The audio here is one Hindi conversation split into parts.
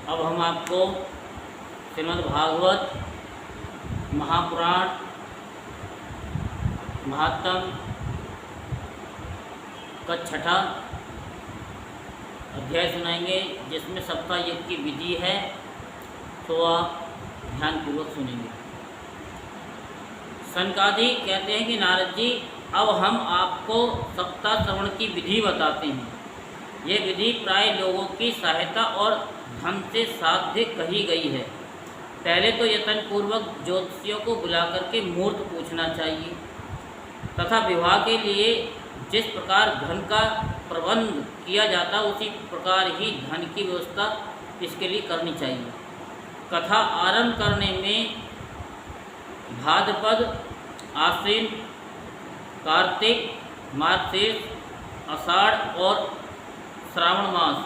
अब हम आपको श्रीमद् भागवत महापुराण महात्म का छठा अध्याय सुनाएंगे, जिसमें सप्ताह युग की विधि है, तो आप ध्यानपूर्वक सुनेंगे। सनकादि कहते हैं कि नारद जी, अब हम आपको सप्ताह श्रवण की विधि बताते हैं। ये विधि प्राय लोगों की सहायता और धन से साध्य कही गई है। पहले तो यत्नपूर्वक ज्योतिषियों को बुला करके मुहूर्त पूछना चाहिए तथा विवाह के लिए जिस प्रकार धन का प्रबंध किया जाता उसी प्रकार ही धन की व्यवस्था इसके लिए करनी चाहिए। कथा आरंभ करने में भाद्रपद, आश्विन, कार्तिक, मार्गशीर्ष, आषाढ़ और श्रावण मास,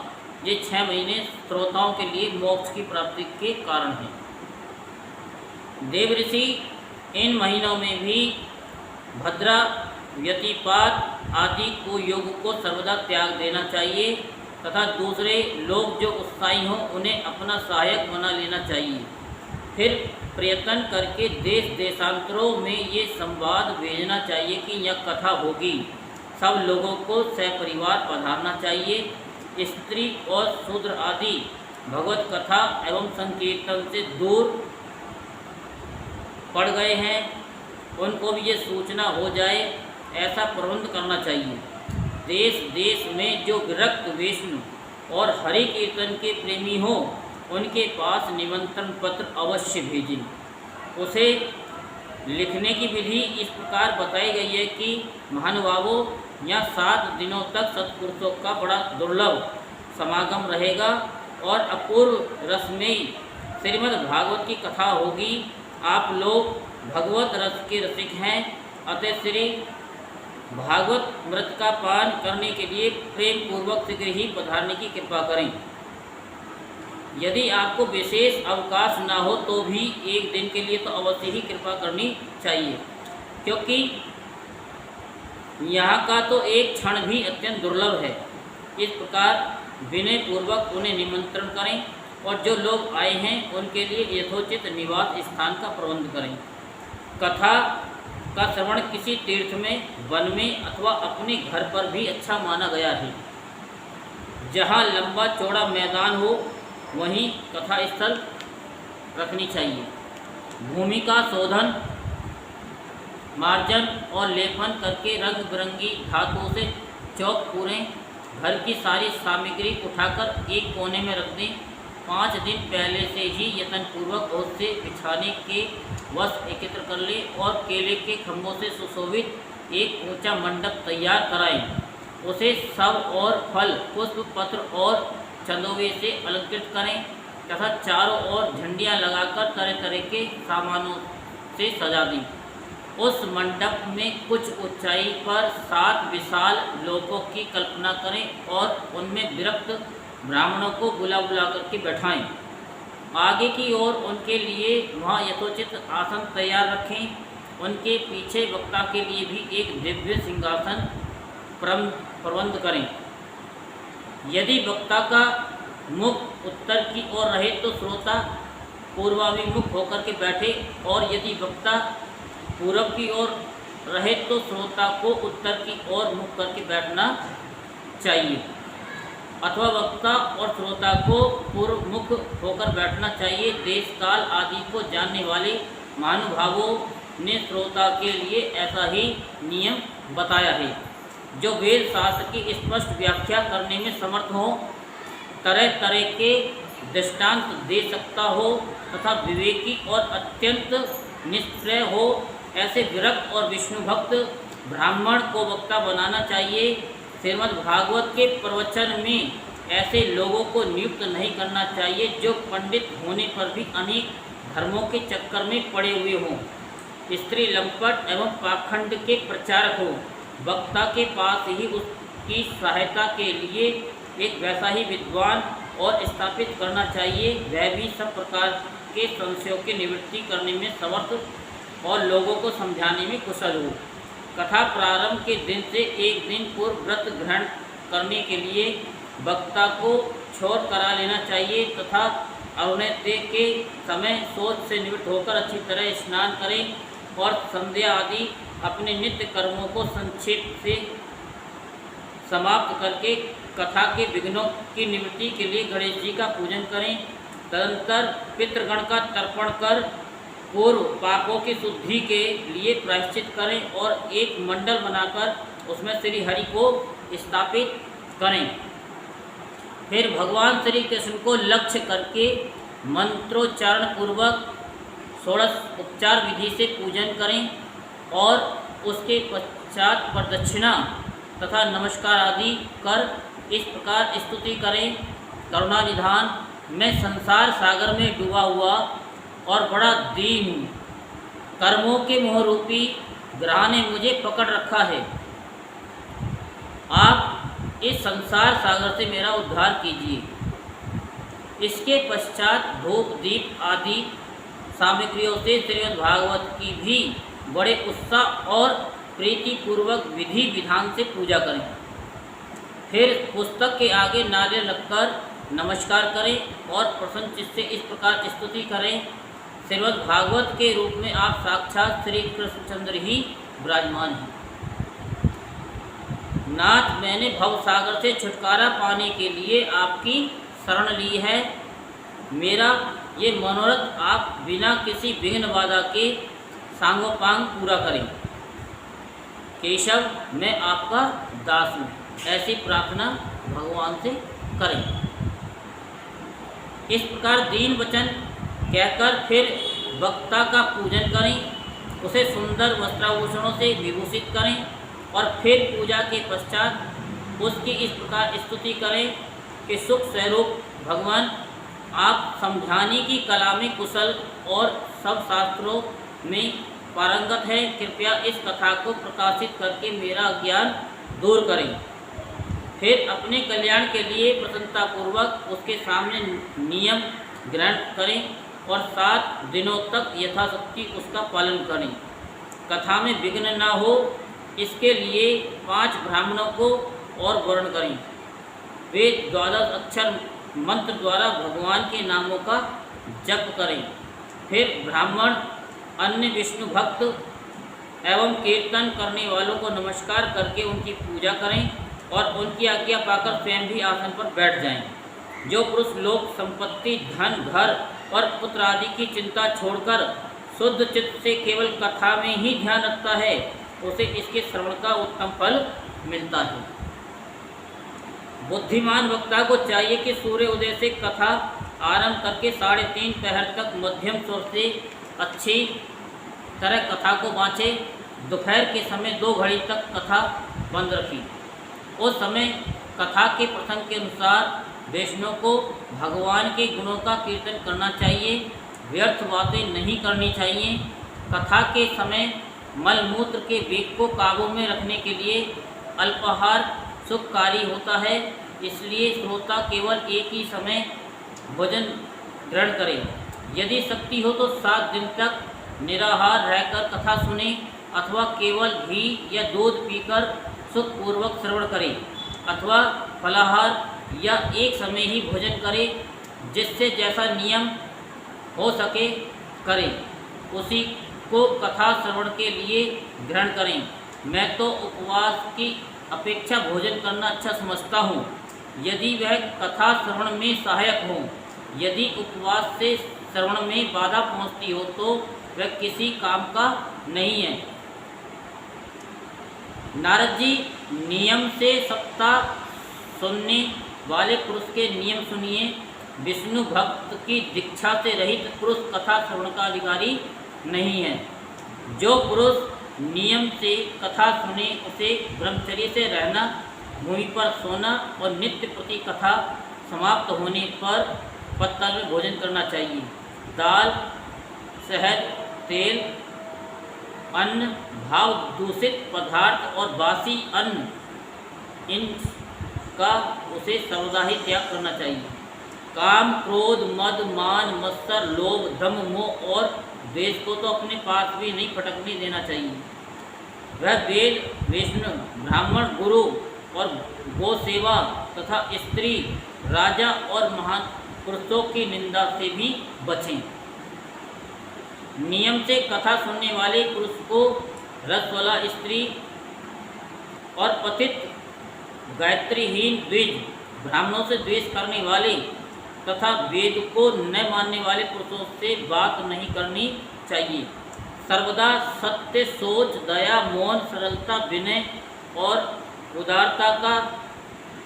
ये 6 महीने श्रोताओं के लिए मोक्ष की प्राप्ति के कारण हैं। देव ऋषि इन महीनों में भी भद्रा, व्यतिपात आदि को योग को सर्वदा त्याग देना चाहिए तथा दूसरे लोग जो उत्साही हों उन्हें अपना सहायक बना लेना चाहिए। फिर प्रयत्न करके देश देशांतरों में ये संवाद भेजना चाहिए कि यह कथा होगी। सब लोगों को सपरिवार पधारना चाहिए। स्त्री और शूद्र आदि भगवत कथा एवं संकीर्तन से दूर पड़ गए हैं, उनको भी ये सूचना हो जाए, ऐसा प्रबंध करना चाहिए। देश देश में जो विरक्त वैष्णव और हरि कीर्तन के प्रेमी हो उनके पास निमंत्रण पत्र अवश्य भेजें। उसे लिखने की विधि इस प्रकार बताई गई है कि महानुभावों, यहाँ 7 दिनों तक सत्पुरुषों का बड़ा दुर्लभ समागम रहेगा और अपूर्व रसमयी श्रीमद् भागवत की कथा होगी। आप लोग भगवत रस के रसिक हैं, अतः श्री भागवत मृत का पान करने के लिए प्रेम पूर्वक शीघ्र ही पधारने की कृपा करें। यदि आपको विशेष अवकाश ना हो तो भी एक दिन के लिए तो अवश्य ही कृपा करनी चाहिए, क्योंकि यहाँ का तो एक क्षण भी अत्यंत दुर्लभ है। इस प्रकार विनय पूर्वक उन्हें निमंत्रण करें और जो लोग आए हैं उनके लिए यथोचित निवास स्थान का प्रबंध करें। कथा का श्रवण किसी तीर्थ में, वन में अथवा अपने घर पर भी अच्छा माना गया है। जहाँ लंबा चौड़ा मैदान हो वहीं कथा स्थल रखनी चाहिए। भूमि का शोधन, मार्जन और लेपन करके रंग बिरंगी धातुओं से चौक पूरे घर की सारी सामग्री उठाकर एक कोने में रख दें। 5 दिन पहले से ही यत्नपूर्वक बहुत से बिछाने के वस्त्र एकत्र कर ले और केले के खम्भों से सुशोभित एक ऊंचा मंडप तैयार कराएं। उसे सब और फल, पुष्प, पत्र और चंदोवे से अलंकृत करें तथा चारों ओर झंडियाँ लगाकर तरह तरह के सामानों से सजा दें। उस मंडप में कुछ ऊंचाई पर 7 विशाल लोकों की कल्पना करें और उनमें विरक्त ब्राह्मणों को बुला बुला करके बैठाएं। आगे की ओर उनके लिए वहाँ यथोचित आसन तैयार रखें। उनके पीछे वक्ता के लिए भी एक दिव्य सिंहासन प्रबंध करें। यदि वक्ता का मुख उत्तर की ओर रहे तो श्रोता पूर्वाभिमुख होकर के बैठे, और यदि वक्ता पूर्व की ओर रहे तो श्रोता को उत्तर की ओर मुख करके बैठना चाहिए, अथवा वक्ता और श्रोता को पूर्व मुख होकर बैठना चाहिए। देश काल आदि को जानने वाले महानुभावों ने श्रोता के लिए ऐसा ही नियम बताया है, जो वेद शास्त्र की स्पष्ट व्याख्या करने में समर्थ हो, तरह तरह के दृष्टांत दे सकता हो तथा विवेकी और अत्यंत निष्प्रय हो। ऐसे विरक्त और विष्णु भक्त ब्राह्मण को वक्ता बनाना चाहिए। श्रीमद् भागवत के प्रवचन में ऐसे लोगों को नियुक्त नहीं करना चाहिए जो पंडित होने पर भी अनेक धर्मों के चक्कर में पड़े हुए हों, स्त्री लंपट एवं पाखंड के प्रचारक हो। वक्ता के पास ही उसकी सहायता के लिए एक वैसा ही विद्वान और स्थापित करना चाहिए, वह भी सब प्रकार के संशयों की निवृत्ति करने में समर्थ और लोगों को समझाने में कुशल हो। कथा प्रारंभ के दिन से एक दिन पूर्व व्रत ग्रहण करने के लिए वक्ता को छोड़ करा लेना चाहिए तथा अरुणोदय के समय शौच से निवृत्त होकर अच्छी तरह स्नान करें और संध्या आदि अपने नित्य कर्मों को संक्षेप से समाप्त करके कथा के विघ्नों की निवृत्ति के लिए गणेश जी का पूजन करें। तदनंतर पितृगण का तर्पण कर पूर्व पापों की शुद्धि के लिए प्रायश्चित करें और एक मंडल बनाकर उसमें श्री हरि को स्थापित करें। फिर भगवान श्री कृष्ण को लक्ष्य करके मंत्रोच्चारण पूर्वक षोडश उपचार विधि से पूजन करें और उसके पश्चात प्रदक्षिणा तथा नमस्कार आदि कर इस प्रकार स्तुति करें। करुणा निधान, मैं संसार सागर में डूबा हुआ और बड़ा दीन हूँ। कर्मों के मोहरूपी ग्रह ने मुझे पकड़ रखा है। आप इस संसार सागर से मेरा उद्धार कीजिए। इसके पश्चात धूप दीप आदि सामग्रियों से श्रीमद् भागवत की भी बड़े उत्साह और प्रीतिपूर्वक विधि विधान से पूजा करें। फिर पुस्तक के आगे नारियल रखकर नमस्कार करें और प्रसन्न चित्त से इस प्रकार स्तुति करें। श्रीमद् भागवत के रूप में आप साक्षात श्री कृष्णचंद्र ही विराजमान हैं। नाथ, मैंने भवसागर से छुटकारा पाने के लिए आपकी शरण ली है। मेरा ये मनोरथ आप बिना किसी विघ्न बाधा के सांगोपांग पूरा करें। केशव, मैं आपका दास हूँ। ऐसी प्रार्थना भगवान से करें। इस प्रकार दीन वचन कहकर फिर वक्ता का पूजन करें, उसे सुंदर वस्त्राभूषणों से विभूषित करें और फिर पूजा के पश्चात उसकी इस प्रकार स्तुति करें कि सुख स्वरूप भगवान, आप समझाने की कला में कुशल और सब शास्त्रों में पारंगत है। कृपया इस कथा को प्रकाशित करके मेरा ज्ञान दूर करें। फिर अपने कल्याण के लिए प्रसन्नतापूर्वक उसके सामने नियम ग्रहण करें और 7 दिनों तक यथाशक्ति उसका पालन करें। कथा में विघ्न न हो इसके लिए 5 ब्राह्मणों को और वर्ण करें। वे 12 अक्षर मंत्र द्वारा भगवान के नामों का जप करें। फिर ब्राह्मण अन्य विष्णु भक्त एवं कीर्तन करने वालों को नमस्कार करके उनकी पूजा करें और उनकी आज्ञा पाकर स्वयं भी आसन पर बैठ जाएं। जो पुरुष लोक संपत्ति, धन, घर और पुत्र आदि की चिंता छोड़कर शुद्ध चित्त से केवल कथा में ही ध्यान रखता है, उसे इसके श्रवण का उत्तम फल मिलता है। बुद्धिमान वक्ता को चाहिए कि सूर्य उदय से कथा आरंभ करके 3:30 पहर तक मध्यम स्वर से अच्छी तरह कथा को बाँचे। दोपहर के समय 2 घड़ी तक कथा बंद रखी। उस समय कथा के प्रसंग के अनुसार वैष्णव को भगवान के गुणों का कीर्तन करना चाहिए। व्यर्थ बातें नहीं करनी चाहिए। कथा के समय मलमूत्र के वेग को काबू में रखने के लिए अल्पाहार सुखकारी होता है, इसलिए श्रोता केवल एक ही समय भोजन ग्रहण करें। यदि शक्ति हो तो 7 दिन तक निराहार रहकर कथा सुने अथवा केवल घी या दूध पीकर सुखपूर्वक श्रवण करें अथवा फलाहार या एक समय ही भोजन करें। जिससे जैसा नियम हो सके करें, उसी को कथा श्रवण के लिए ग्रहण करें। मैं तो उपवास की अपेक्षा भोजन करना अच्छा समझता हूँ, यदि वह कथा श्रवण में सहायक हो। यदि उपवास से श्रवण में बाधा पहुँचती हो तो वह किसी काम का नहीं है। नारद जी, नियम से सप्ताह सुनने वाले पुरुष के नियम सुनिए। विष्णु भक्त की दीक्षा से रहित पुरुष कथा श्रवण का अधिकारी नहीं है। जो पुरुष नियम से कथा सुने उसे ब्रह्मचर्य से रहना, भूमि पर सोना और नित्य प्रति कथा समाप्त होने पर पत्तल में भोजन करना चाहिए। दाल, शहद, तेल, अन्न, भाव दूषित पदार्थ और बासी अन्न, इनका उसे सर्वदा ही त्याग करना चाहिए। काम, क्रोध, मद, मान, मत्सर, लोभ, दम्भ, मोह और द्वेष को तो अपने पास भी नहीं फटकने देना चाहिए। वह वेद, वैष्णव, ब्राह्मण, गुरु और गौ सेवा तथा स्त्री, राजा और पुरुषों की निंदा से भी बचें। नियम से कथा सुनने वाले पुरुष को रस वाला स्त्री और पतित गायत्रीहीन द्विज ब्राह्मणों से द्वेष करने वाले तथा वेद को न मानने वाले पुरुषों से बात नहीं करनी चाहिए। सर्वदा सत्य, सोच, दया, मौन, सरलता, विनय और उदारता का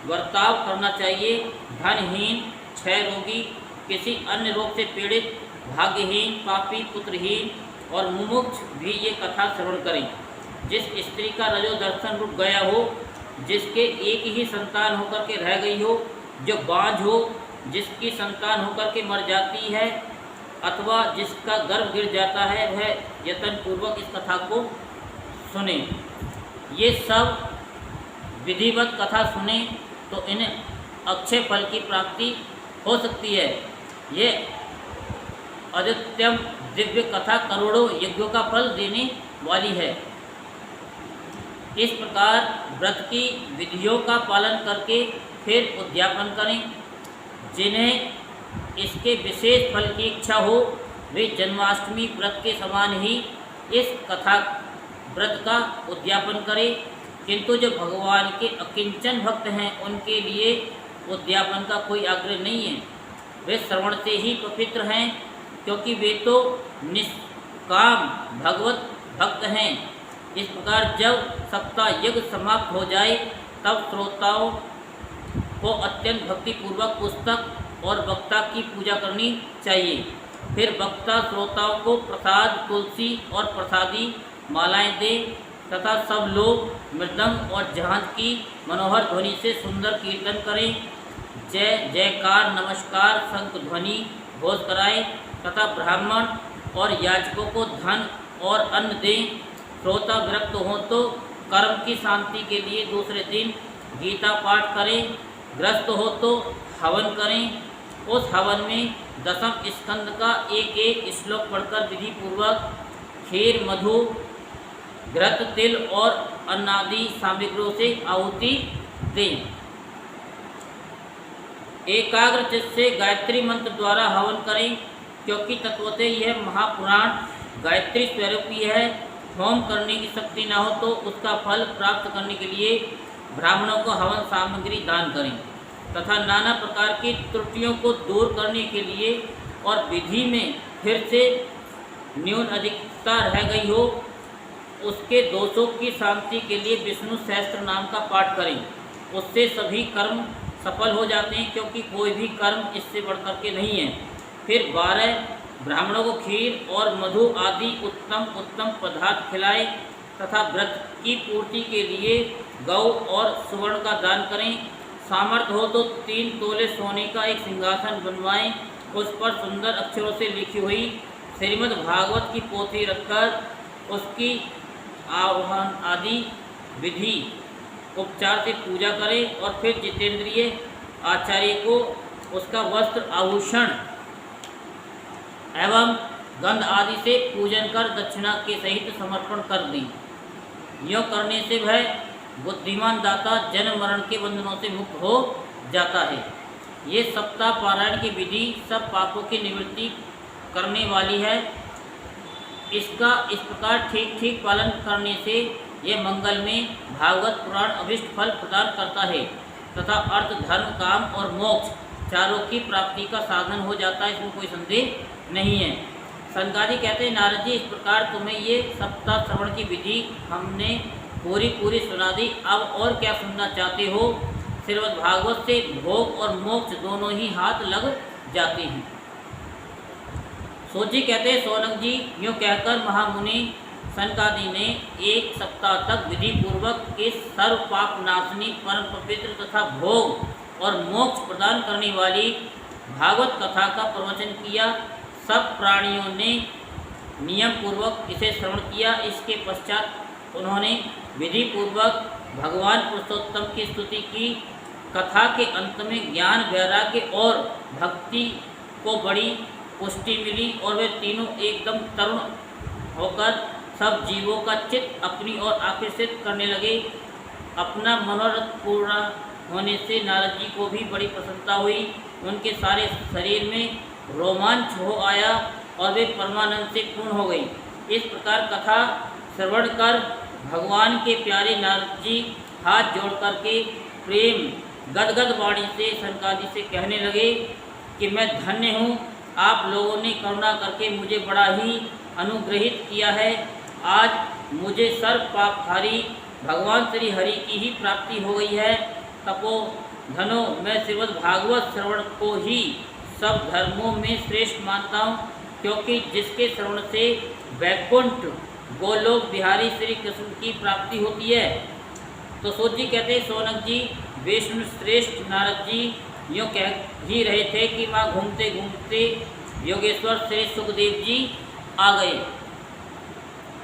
बर्ताव करना चाहिए। धनहीन, क्षय रोगी, किसी अन्य रोग से पीड़ित, भाग्यहीन, पापी, पुत्रहीन और मुमुक्ष भी ये कथा श्रवण करें। जिस स्त्री का रजो दर्शन रुक गया हो, जिसके एक ही संतान होकर के रह गई हो, जो बांझ हो, जिसकी संतान होकर के मर जाती है अथवा जिसका गर्भ गिर जाता है, वह यत्न पूर्वक इस कथा को सुने। ये सब विधिवत कथा सुने तो इन्हें अक्षय फल की प्राप्ति हो सकती है। ये अद्वितीय दिव्य कथा करोड़ों यज्ञों का फल देने वाली है। इस प्रकार व्रत की विधियों का पालन करके फिर उद्यापन करें। जिन्हें इसके विशेष फल की इच्छा हो, वे जन्माष्टमी व्रत के समान ही इस कथा व्रत का उद्यापन करें। किंतु जो भगवान के अकिंचन भक्त हैं, उनके लिए उद्यापन का कोई आग्रह नहीं है। वे श्रवण से ही पवित्र हैं, क्योंकि वे तो निष्काम भगवत भक्त हैं। इस प्रकार जब सप्ताह यज्ञ समाप्त हो जाए, तब श्रोताओं को अत्यंत भक्तिपूर्वक पुस्तक और वक्ता की पूजा करनी चाहिए। फिर वक्ता श्रोताओं को प्रसाद, तुलसी और प्रसादी मालाएं दे तथा सब लोग मृदंग और झांझ की मनोहर ध्वनि से सुंदर कीर्तन करें। जय जयकार, नमस्कार, शंख ध्वनि घोष कराएं तथा ब्राह्मण और याजकों को धन और अन्न दें। श्रोता विरक्त हो तो कर्म की शांति के लिए दूसरे दिन गीता पाठ करें। ग्रस्त हो तो हवन करें। उस हवन में दशम स्कंद का एक एक श्लोक पढ़कर विधि पूर्वक खीर, मधु, घृत, तिल और अन्नादि सामग्रियों से आहुति दें। एकाग्र चित्त से गायत्री मंत्र द्वारा हवन करें, क्योंकि तत्वतः यह महापुराण गायत्री स्वरूपी है। होम करने की शक्ति न हो तो उसका फल प्राप्त करने के लिए ब्राह्मणों को हवन सामग्री दान करें तथा नाना प्रकार की त्रुटियों को दूर करने के लिए और विधि में फिर से न्यून अधिकता रह गई हो, उसके दोषों की शांति के लिए विष्णु सहस्त्र नाम का पाठ करें। उससे सभी कर्म सफल हो जाते हैं, क्योंकि कोई भी कर्म इससे बढ़ कर के नहीं है। फिर 12 ब्राह्मणों को खीर और मधु आदि उत्तम उत्तम पदार्थ खिलाएं तथा व्रत की पूर्ति के लिए गौ और सुवर्ण का दान करें। सामर्थ्य हो तो 3 तोले सोने का एक सिंहासन बनवाएं। उस पर सुंदर अक्षरों से लिखी हुई श्रीमद् भागवत की पोथी रखकर उसकी आह्वान आदि विधि उपचार से पूजा करें और फिर जितेंद्रिय आचार्य को उसका वस्त्र, आभूषण एवं गंध आदि से पूजन कर दक्षिणा के सहित समर्पण कर दें। यूँ करने से वह बुद्धिमान दाता जन्म मरण के बंधनों से मुक्त हो जाता है। ये सप्ताह पारायण की विधि सब पापों की निवृत्ति करने वाली है। इसका इस प्रकार ठीक ठीक पालन करने से यह मंगल में भागवत पुराण अभिष्ट फल प्रदान करता है तथा अर्थ, धर्म, काम और मोक्ष चारों की प्राप्ति का साधन हो जाता है। इसमें कोई संदेह नहीं है। सनकादि कहते हैं, नारद जी, इस प्रकार तुम्हें ये सप्ताह श्रवण की विधि हमने पूरी सुना दी। अब और क्या सुनना चाहते हो? श्रीमद् भागवत से भोग और मोक्ष दोनों ही हाथ लग जाते हैं। सोची कहते हैं, सौनक जी, यूँ कहकर महामुनि सनकादि ने 1 सप्ताह तक विधि पूर्वक इस सर्व पाप नाशनी, परम पवित्र तथा भोग और मोक्ष प्रदान करने वाली भागवत कथा का प्रवचन किया। सब प्राणियों ने नियम पूर्वक इसे श्रवण किया। इसके पश्चात उन्होंने विधि पूर्वक भगवान पुरुषोत्तम की स्तुति की। कथा के अंत में ज्ञान, वैराग्य और भक्ति को बड़ी पुष्टि मिली और वे तीनों एकदम तरुण होकर सब जीवों का चित्त अपनी ओर आकर्षित करने लगे। अपना मनोरथ पूरा होने से नारद जी को भी बड़ी प्रसन्नता हुई। उनके सारे शरीर में रोमांच हो आया और वे परमानंद से पूर्ण हो गई। इस प्रकार कथा श्रवण कर भगवान के प्यारे नारद जी हाथ जोड़ करके प्रेम गदगद वाणी से सनकादि से कहने लगे कि मैं धन्य हूँ, आप लोगों ने करुणा करके मुझे बड़ा ही अनुग्रहित किया है। आज मुझे सर्व पापधारी भगवान श्री हरि की ही प्राप्ति हो गई है। तपो धनो, मैं श्रीमद् भागवत श्रवण को ही सब धर्मों में श्रेष्ठ मानता हूँ, क्योंकि जिसके श्रवण से वैकुंठ गोलोक बिहारी श्री कृष्ण की प्राप्ति होती है। तो सूत जी कहते हैं, सोनक जी विष्णु श्रेष्ठ नारद जी यूँ कह ही रहे थे कि वहाँ घूमते घूमते योगेश्वर श्री सुखदेव जी आ गए।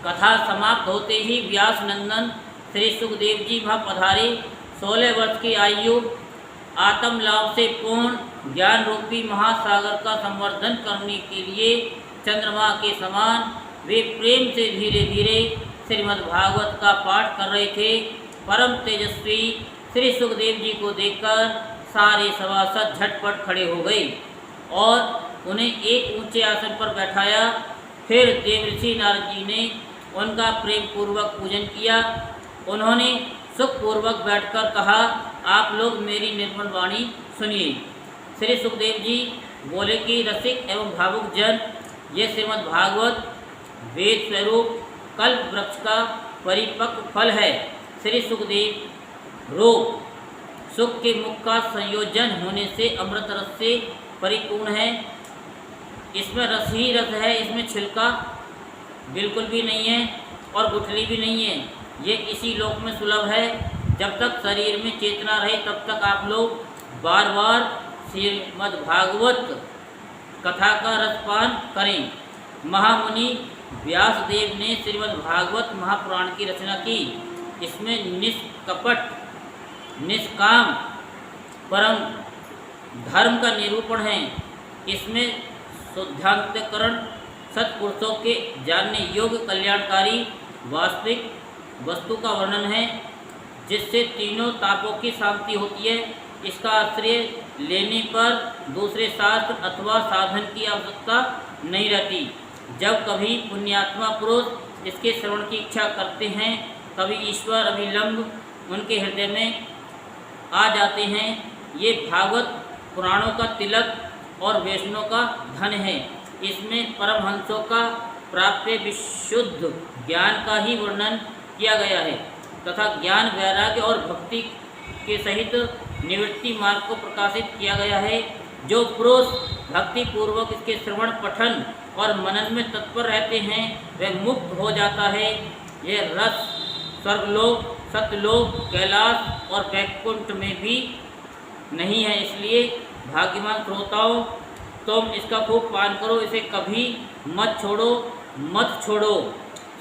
कथा समाप्त होते ही व्यास नंदन श्री सुखदेव जी वहाँ पधारे। 16 वर्ष की आयु आत्म लाभ से पूर्ण ज्ञान रूपी महासागर का संवर्धन करने के लिए चंद्रमा के समान वे प्रेम से धीरे धीरे श्रीमद् भागवत का पाठ कर रहे थे। परम तेजस्वी श्री सुखदेव जी को देखकर सारे सभासद झटपट खड़े हो गए और उन्हें एक ऊंचे आसन पर बैठाया। फिर देवर्षि नारद जी ने उनका प्रेम पूर्वक पूजन किया। उन्होंने सुखपूर्वक बैठकर कहा, आप लोग मेरी निर्मल वाणी सुनिए। श्री सुखदेव जी बोले कि रसिक एवं भावुक जन, ये श्रीमद् भागवत वेद स्वरूप कल्प वृक्ष का परिपक्व फल है। श्री सुखदेव रूप सुख के मुख का संयोजन होने से अमृत रस से परिपूर्ण है। इसमें रस ही रस है, इसमें छिलका बिल्कुल भी नहीं है और गुठली भी नहीं है। ये इसी लोक में सुलभ है। जब तक शरीर में चेतना रहे तब तक आप लोग बार बार श्रीमद् भागवत कथा का रसपान करें। महामुनि व्यासदेव ने श्रीमद् भागवत महापुराण की रचना की। इसमें निष्कपट निष्काम परम धर्म का निरूपण है। इसमें शुद्धांतकरण सत्पुरुषों के जानने योग्य कल्याणकारी वास्तविक वस्तु का वर्णन है, जिससे तीनों तापों की शांति होती है। इसका आश्रय लेने पर दूसरे शास्त्र अथवा साधन की आवश्यकता नहीं रहती। जब कभी पुण्यात्मा पुरुष इसके श्रवण की इच्छा करते हैं, तभी ईश्वर अभिलंब उनके हृदय में आ जाते हैं। ये भागवत पुराणों का तिलक और वैष्णव का धन है। इसमें परमहंसों का प्राप्य विशुद्ध ज्ञान का ही वर्णन किया गया है तथा ज्ञान वैराग्य और भक्ति के सहित निवृत्ति मार्ग को प्रकाशित किया गया है। जो पुरुष भक्ति पूर्वक इसके श्रवण पठन और मनन में तत्पर रहते हैं, वह मुक्त हो जाता है। यह रस स्वर्गलोक, सत्यलोक, कैलाश और वैकुंठ में भी नहीं है। इसलिए भाग्यवान श्रोताओं, तुम इसका खूब पान करो, इसे कभी मत छोड़ो।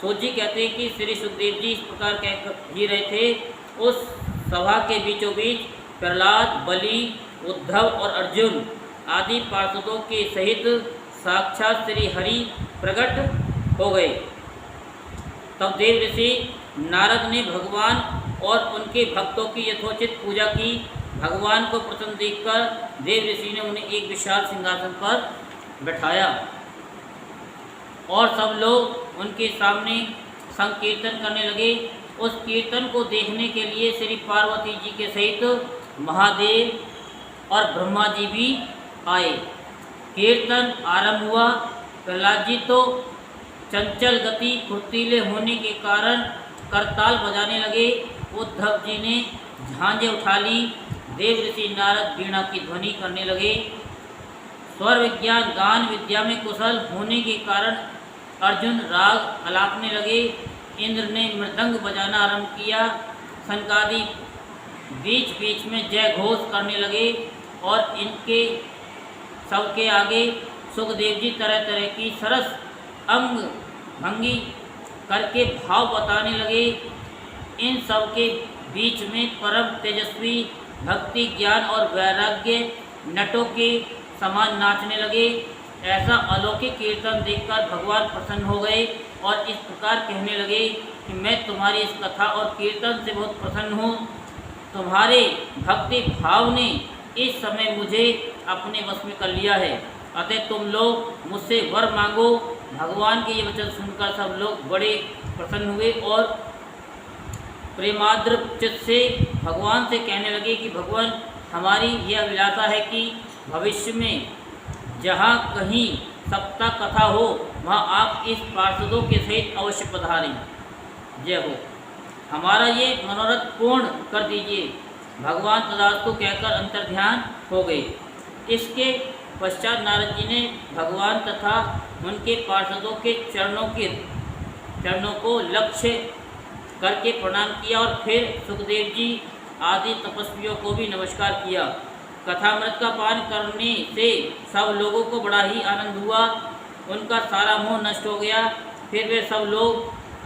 सूत जी कहते हैं कि श्री सुखदेव जी इस प्रकार कह ही रहे थे। उस सभा के बीचों बीच प्रहलाद, बलि, उद्धव और अर्जुन आदि पार्षदों के सहित साक्षात श्री हरि प्रकट हो गए। तब देव ऋषि नारद ने भगवान और उनके भक्तों की यथोचित पूजा की। भगवान को प्रसन्न देखकर देव ऋषि ने उन्हें एक विशाल सिंहासन पर बैठाया और सब लोग उनके सामने संकीर्तन करने लगे। उस कीर्तन को देखने के लिए श्री पार्वती जी के सहित महादेव और ब्रह्मा जी भी आए। कीर्तन आरंभ हुआ। प्रहलाद जी तो चंचल गति फुर्तीले होने के कारण करताल बजाने लगे। उद्धव जी ने झांझे उठा ली। देव ऋषि नारद वीणा की ध्वनि करने लगे। स्वर विज्ञान गान विद्या में कुशल होने के कारण अर्जुन राग अलापने लगे। इंद्र ने मृदंग बजाना आरंभ किया। सनकादि बीच बीच में जय घोष करने लगे और इनके सबके आगे सुखदेव जी तरह तरह की सरस अंग भंगी करके भाव बताने लगे। इन सब के बीच में परम तेजस्वी भक्ति ज्ञान और वैराग्य नटों के समान नाचने लगे। ऐसा अलौकिक कीर्तन देखकर भगवान प्रसन्न हो गए और इस प्रकार कहने लगे कि मैं तुम्हारी इस कथा और कीर्तन से बहुत प्रसन्न हूँ। तुम्हारे भक्ति भाव ने इस समय मुझे अपने वश में कर लिया है, अतः तुम लोग मुझसे वर मांगो। भगवान के ये वचन सुनकर सब लोग बड़े प्रसन्न हुए और प्रेमाद्र चित्त से भगवान से कहने लगे कि भगवान, हमारी यह अभिलाषा है कि भविष्य में जहाँ कहीं सप्ताह कथा हो वहाँ आप इस पार्षदों के सहित अवश्य पधारें। जय हो, हमारा ये मनोरथ पूर्ण कर दीजिए। भगवान तथास्तु कहकर अंतर्ध्यान हो गए। इसके पश्चात नारद जी ने भगवान तथा उनके पार्षदों के चरणों को लक्ष्य करके प्रणाम किया और फिर सुखदेव जी आदि तपस्वियों को भी नमस्कार किया। कथामृत का पान करने से सब लोगों को बड़ा ही आनंद हुआ, उनका सारा मोह नष्ट हो गया। फिर वे सब लोग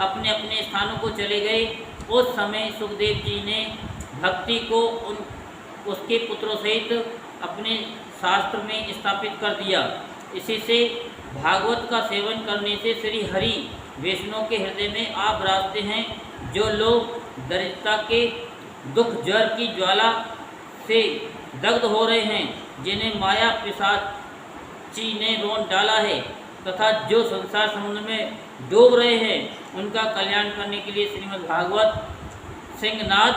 अपने अपने स्थानों को चले गए। उस समय सुखदेव जी ने भक्ति को उसके पुत्रों सहित अपने शास्त्र में स्थापित कर दिया। इसी से भागवत का सेवन करने से श्री हरि वैष्णव के हृदय में आप रास्ते हैं। जो लोग दरिद्रता के दुख जर की ज्वाला से दग्ध हो रहे हैं, जिन्हें माया पिशाची ने रोन डाला है तथा जो संसार समुद्र में डूब रहे हैं, उनका कल्याण करने के लिए श्रीमद् भागवत सिंहनाद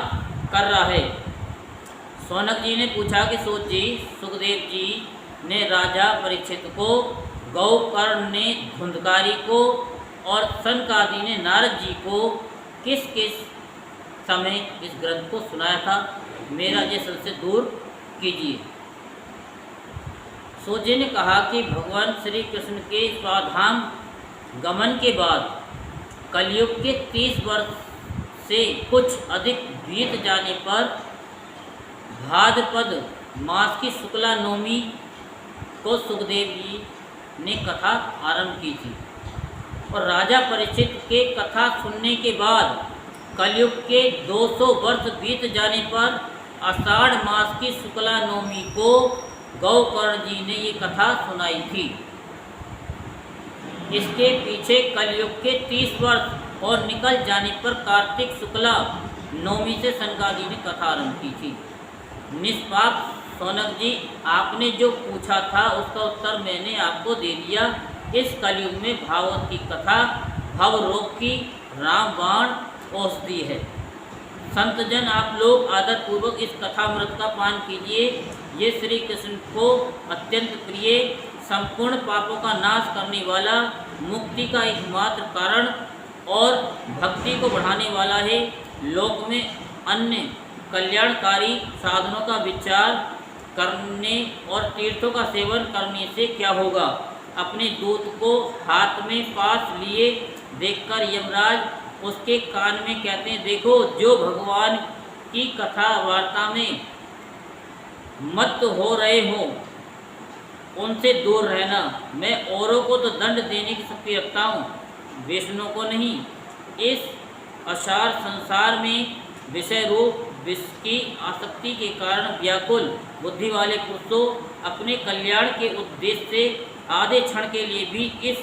कर रहा है। सौनक जी ने पूछा कि सूत जी, सुखदेव जी ने राजा परीक्षित को, गौकर्ण ने धुंधकारी को और सनकादि ने नारद जी को किस किस समय इस ग्रंथ को सुनाया था, मेरा ये संशय दूर कीजिए। सूत जी ने कहा कि भगवान श्री कृष्ण के स्वाधाम गमन के बाद कलयुग के 30 वर्ष से कुछ अधिक बीत जाने पर भाद्रपद मास की शुक्ला नवमी को सुखदेव जी ने कथा आरंभ की थी और राजा परीक्षित के कथा सुनने के बाद कलयुग के 200 वर्ष बीत जाने पर आषाढ़ मास की शुक्ला नवमी को गौकर्ण जी ने ये कथा सुनाई थी। इसके पीछे कलयुग के 30 वर्ष और निकल जाने पर कार्तिक शुक्ला नवमी से सनकादि ने कथा आरंभ की थी। निष्पाप सौनक जी, आपने जो पूछा था उसका उत्तर मैंने आपको दे दिया। इस कलयुग में भागवत की कथा भव रोग की रामबाण औषधि है। संतजन, आप लोग आदर पूर्वक इस कथामृत का पान कीजिए। ये श्री कृष्ण को अत्यंत प्रिय, संपूर्ण पापों का नाश करने वाला, मुक्ति का एकमात्र कारण और भक्ति को बढ़ाने वाला है। लोक में अन्य कल्याणकारी साधनों का विचार करने और तीर्थों का सेवन करने से क्या होगा। अपने दूत को हाथ में पास लिए देखकर यमराज उसके कान में कहते हैं, देखो, जो भगवान की कथा वार्ता में मत हो रहे हो उनसे दूर रहना। मैं औरों को तो दंड देने की शक्ति रखता हूँ, वैष्णव को नहीं। इस असार संसार में विषय रूप विष की आसक्ति के कारण व्याकुल बुद्धि वाले पुरुषों अपने कल्याण के उद्देश्य से आधे क्षण के लिए भी इस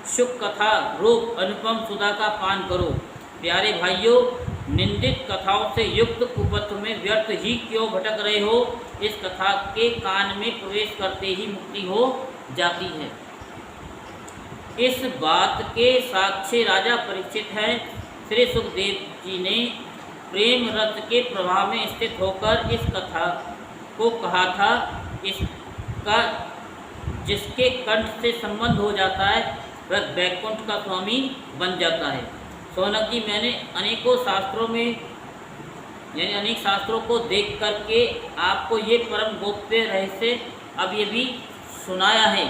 शुभ कथा रूप अनुपम सुधा का पान करो। प्यारे भाइयों, निंदित कथाओं से युक्त कुपथ में व्यर्थ ही क्यों भटक रहे हो। इस कथा के कान में प्रवेश करते ही मुक्ति हो जाती है। इस बात के साक्षी राजा परीक्षित हैं। श्री सुखदेव जी ने प्रेम रस के प्रभाव में स्थित होकर इस कथा को कहा था। इसका जिसके कंठ से संबंध हो जाता है वह वैकुंठ का स्वामी बन जाता है। सौनक जी, मैंने अनेकों शास्त्रों में यानी अनेक शास्त्रों को देख करके आपको ये परम गोप्य रहस्य अब ये भी सुनाया है।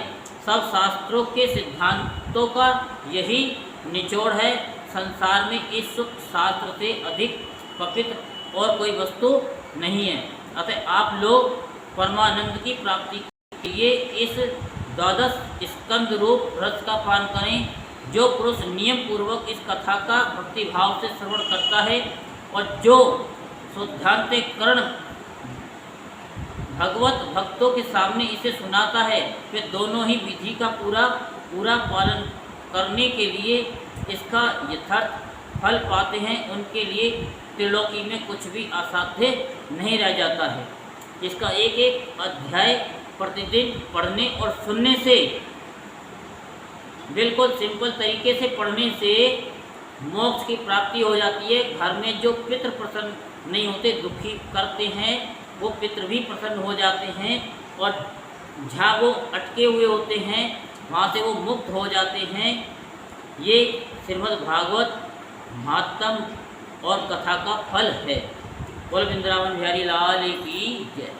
सब शास्त्रों के सिद्धांतों का यही निचोड़ है। संसार में इस सुख शास्त्र से अधिक पवित्र और कोई वस्तु नहीं है। अतः आप लोग परमानंद की प्राप्ति के लिए इस द्वादश स्कंद रूप रस का पान करें। जो पुरुष नियम पूर्वक इस कथा का भक्ति भाव से श्रवण करता है और जो शुद्धांतकरण भगवत भक्तों के सामने इसे सुनाता है, वे दोनों ही विधि का पूरा पालन करने के लिए इसका यथार्थ फल पाते हैं। उनके लिए त्रिलोकी में कुछ भी असाध्य नहीं रह जाता है। इसका एक एक अध्याय प्रतिदिन पढ़ने और सुनने से, बिल्कुल सिंपल तरीके से पढ़ने से मोक्ष की प्राप्ति हो जाती है। घर में जो पितृ प्रसन्न नहीं होते, दुखी करते हैं, वो पितृ भी प्रसन्न हो जाते हैं और जहाँ वो अटके हुए होते हैं वहाँ से वो मुक्त हो जाते हैं। ये श्रीमद् भागवत महात्म और कथा का फल है। बोल वृंदावन बिहारी लाल की जय।